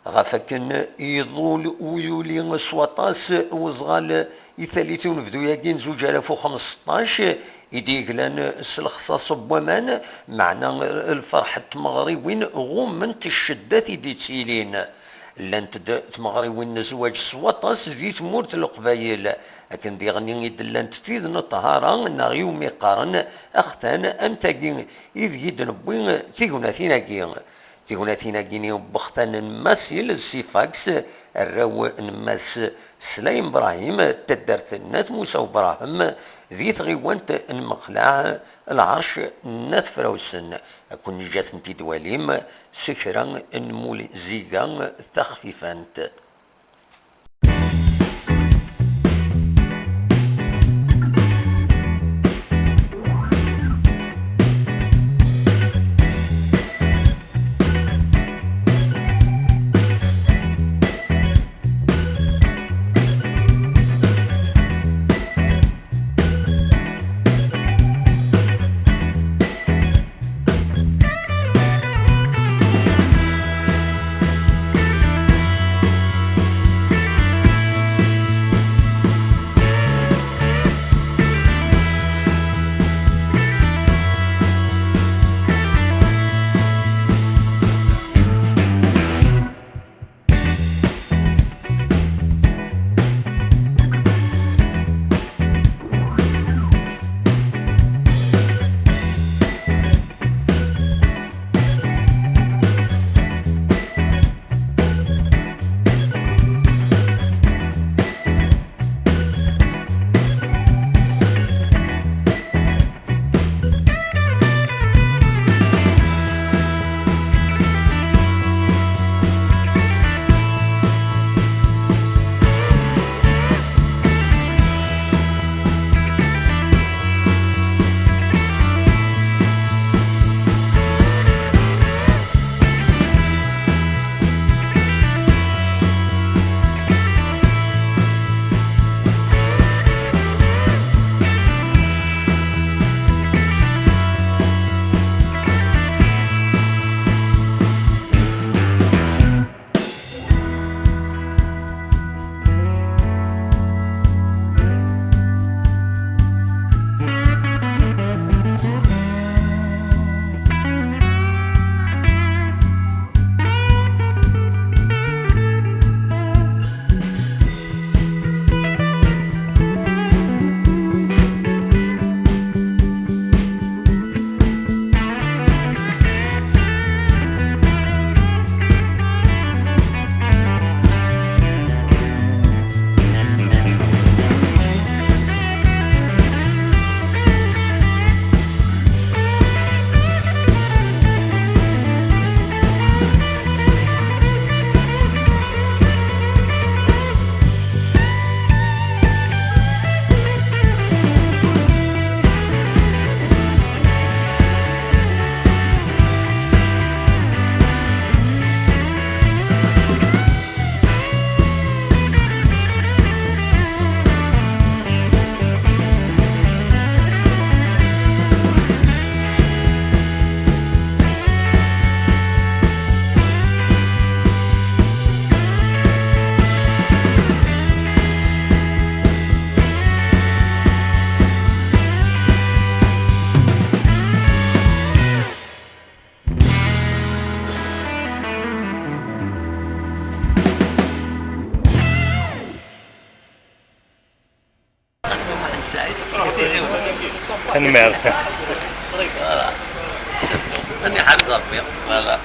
غافكن يضول ويولي سواطاس وزغال يثالثون فدو ياكين 2015 يديقلان الخصاص بوامان معنا الفرحة مغربين غمنت الشدة دي تسيلين لانت تمغربين زواج سواطاس دي تمورت القبايل لكن دي غني يدلان تفيد نطهارا نغيوم يقارن اختان امتاقين اذ يدنبوين تيقنا ثيناقين تيغوناتينا بختان نماسيل السيفاكس الراو نماس سلايم ابراهيم تدرت الناس موسى ابراهيم ذي تغيوانت المقلع العرش ناس فراوسن اكون جات نتي دواليم سكرا نمول زيقا تخفيفانت. أنا ما أعرف. أني حرقت لا